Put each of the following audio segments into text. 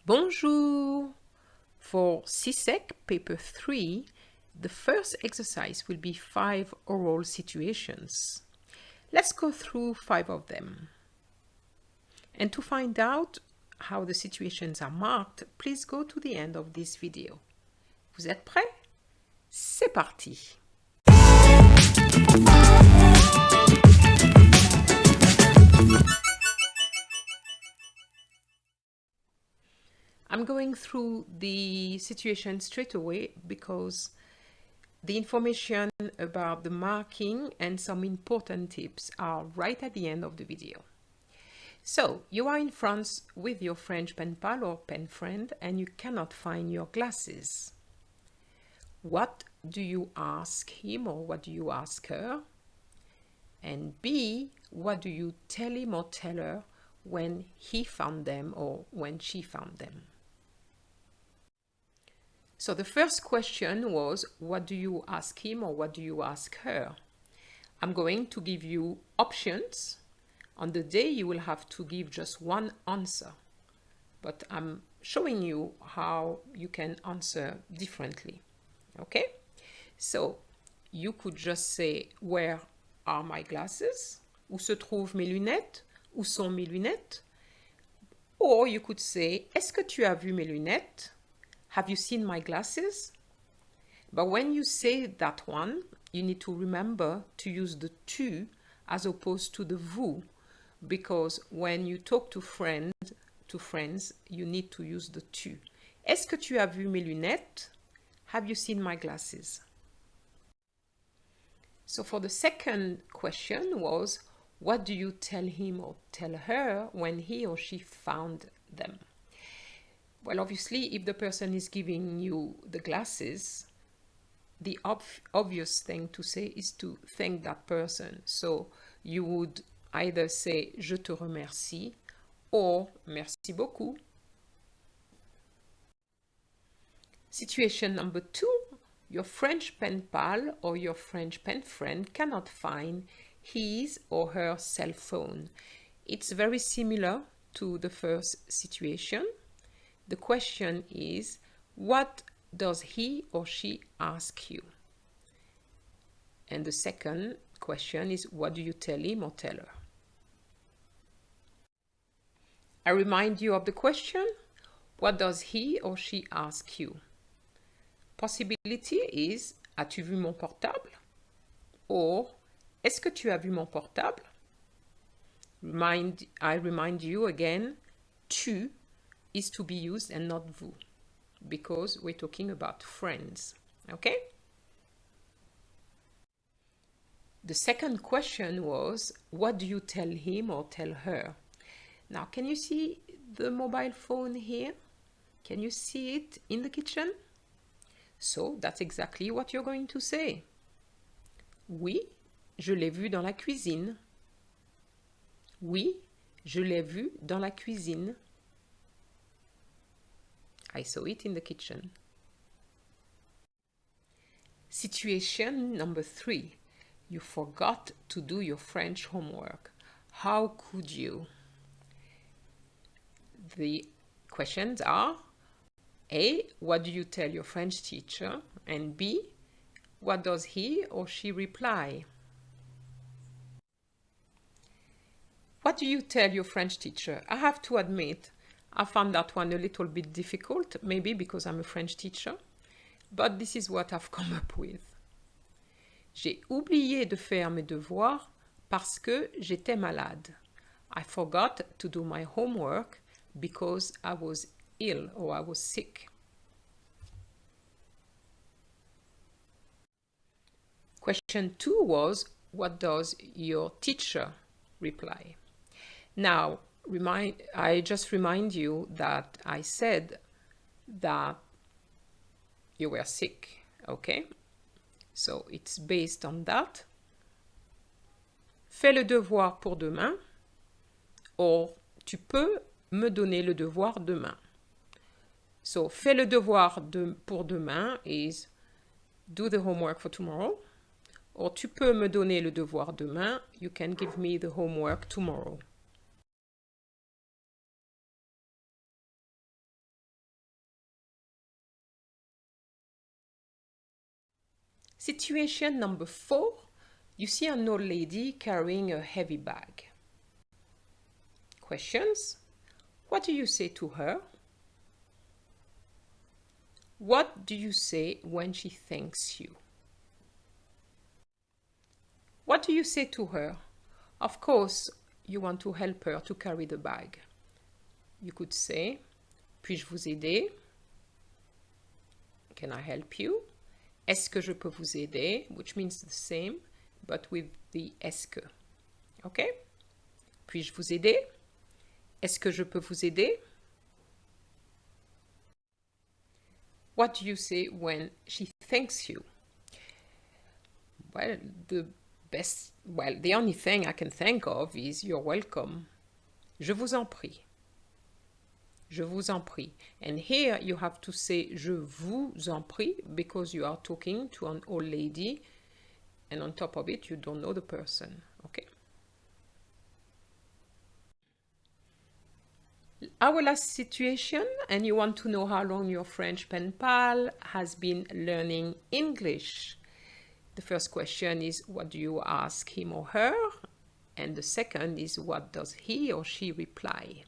Bonjour! For CSEC Paper 3, the first exercise will be 5 oral situations. Let's go through 5 of them. And to find out how the situations are marked, please go to the end of this video. Vous êtes prêts? C'est parti! I'm going through the situation straight away because the information about the marking and some important tips are right at the end of the video. So, you are in France with your French pen pal or pen friend and you cannot find your glasses. What do you ask him or what do you ask her? And B, what do you tell him or tell her when he found them or when she found them? So the first question was, what do you ask him or what do you ask her? I'm going to give you options. On the day, you will have to give just one answer. But I'm showing you how you can answer differently. Okay? So, you could just say, where are my glasses? Où se trouvent mes lunettes? Où sont mes lunettes? Or you could say, est-ce que tu as vu mes lunettes? Have you seen my glasses? But when you say that one, you need to remember to use the tu as opposed to the vous, because when you talk to friends, you need to use the tu. Est-ce que tu as vu mes lunettes? Have you seen my glasses? So for the second question was, what do you tell him or tell her when he or she found them? Well, obviously, if the person is giving you the glasses, the obvious thing to say is to thank that person. So you would either say je te remercie or merci beaucoup. Situation number 2, your French pen pal or your French pen friend cannot find his or her cell phone. It's very similar to the first situation. The question is, what does he or she ask you? And the second question is, what do you tell him or tell her? I remind you of the question, what does he or she ask you? Possibility is, as-tu vu mon portable? Or, est-ce que tu as vu mon portable? I remind you again, tu is to be used and not vous, because we're talking about friends, okay? The second question was, what do you tell him or tell her? Now, can you see the mobile phone here? Can you see it in the kitchen? So, that's exactly what you're going to say. Oui, je l'ai vu dans la cuisine. Oui, je l'ai vu dans la cuisine. I saw it in the kitchen. Situation number 3. You forgot to do your French homework. How could you? The questions are A. What do you tell your French teacher? And B. What does he or she reply? What do you tell your French teacher? I have to admit, I found that one a little bit difficult, maybe because I'm a French teacher, but this is what I've come up with. J'ai oublié de faire mes devoirs parce que j'étais malade. I forgot to do my homework because I was ill or I was sick. Question 2 was, what does your teacher reply? Now, I just remind you that I said that you were sick, okay? So it's based on that. Fais le devoir pour demain, or tu peux me donner le devoir demain. So fais le devoir pour demain is do the homework for tomorrow, or tu peux me donner le devoir demain, you can give me the homework tomorrow. Situation number 4. You see an old lady carrying a heavy bag. Questions. What do you say to her? What do you say when she thanks you? What do you say to her? Of course, you want to help her to carry the bag. You could say, puis-je vous aider? Can I help you? Est-ce que je peux vous aider? Which means the same, but with the est-ce que. Okay? Puis-je vous aider? Est-ce que je peux vous aider? What do you say when she thanks you? Well, the only thing I can think of is you're welcome. Je vous en prie. Je vous en prie. And here you have to say je vous en prie because you are talking to an old lady and on top of it you don't know the person. Okay? Our last situation, and you want to know how long your French pen pal has been learning English. The first question is what do you ask him or her? And the second is what does he or she reply?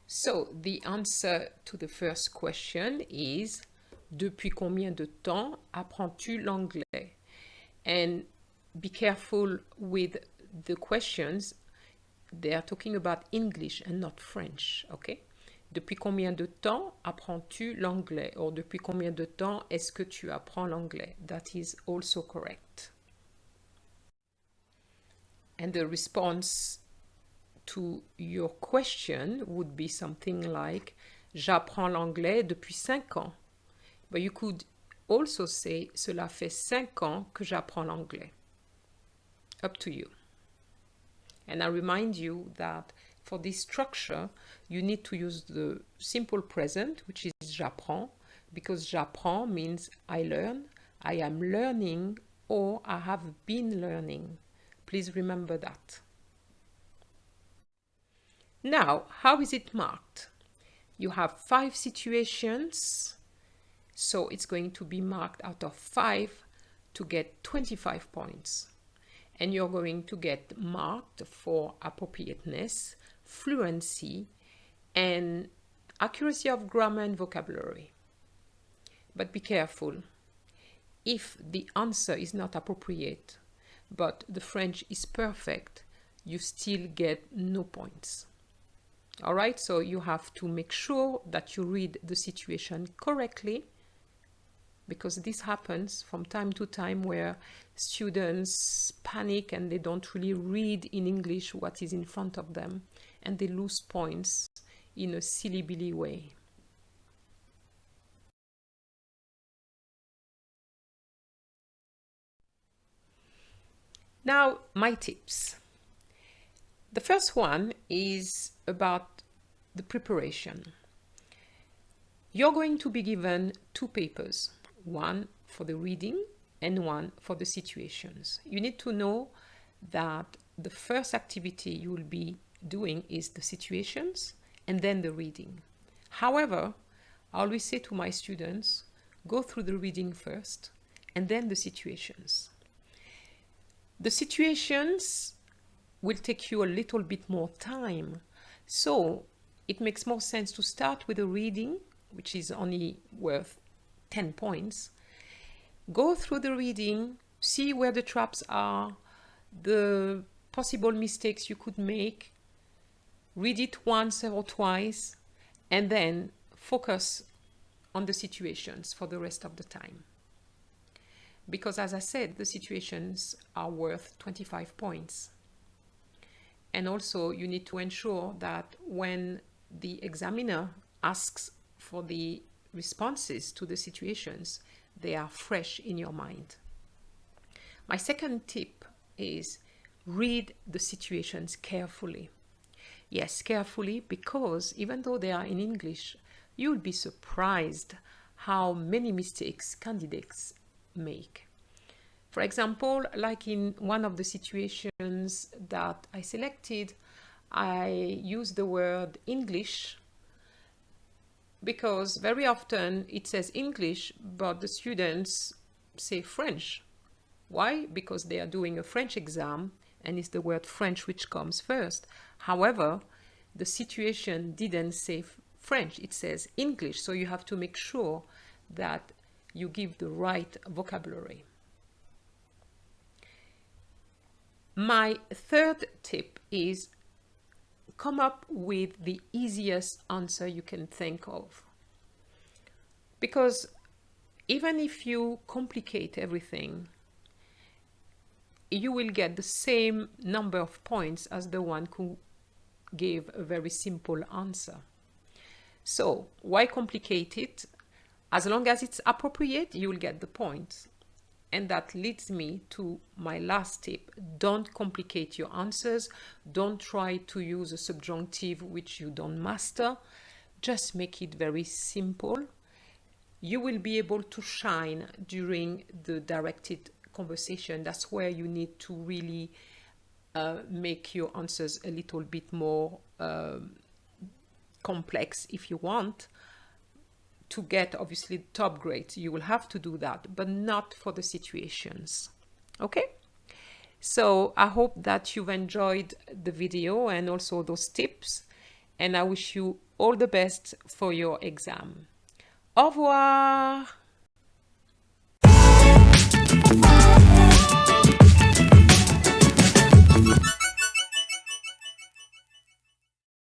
So the answer to the first question is depuis combien de temps apprends-tu l'anglais? And be careful with the questions. They are talking about English and not French, okay? Depuis combien de temps apprends-tu l'anglais? Or depuis combien de temps est-ce que tu apprends l'anglais? That is also correct. And the response to your question would be something like j'apprends l'anglais depuis 5 ans. But you could also say cela fait 5 ans que j'apprends l'anglais. Up to you. And I remind you that for this structure, you need to use the simple present, which is j'apprends, because j'apprends means I learn, I am learning, or I have been learning. Please remember that. Now, how is it marked? You have 5 situations, so it's going to be marked out of 5 to get 25 points. And you're going to get marked for appropriateness, fluency, and accuracy of grammar and vocabulary. But be careful. If the answer is not appropriate, but the French is perfect, you still get no points. All right, so you have to make sure that you read the situation correctly, because this happens from time to time where students panic and they don't really read in English what is in front of them, and they lose points in a silly-billy way. Now, my tips. The first one is about the preparation. You're going to be given 2 papers, one for the reading and one for the situations. You need to know that the first activity you will be doing is the situations and then the reading. However, I always say to my students, go through the reading first and then the situations. The situations will take you a little bit more time, so it makes more sense to start with the reading, which is only worth 10 points. Go through the reading, see where the traps are, the possible mistakes you could make, read it once or twice, and then focus on the situations for the rest of the time. Because as I said, the situations are worth 25 points. And also you need to ensure that when the examiner asks for the responses to the situations, they are fresh in your mind. My second tip is read the situations carefully. Yes, carefully, because even though they are in English, you'll be surprised how many mistakes candidates make. For example, like in one of the situations that I selected, I used the word English because very often it says English, but the students say French. Why? Because they are doing a French exam and it's the word French which comes first. However, the situation didn't say French, it says English. So you have to make sure that you give the right vocabulary. My third tip is come up with the easiest answer you can think of. Because even if you complicate everything, you will get the same number of points as the one who gave a very simple answer. So why complicate it? As long as it's appropriate, you will get the points. And that leads me to my last tip. Don't complicate your answers. Don't try to use a subjunctive which you don't master. Just make it very simple. You will be able to shine during the directed conversation. That's where you need to really make your answers a little bit more complex if you want to get obviously top grades. You will have to do that, but not for the situations. Okay, so I hope that you've enjoyed the video and also those tips, and I wish you all the best for your exam. Au revoir.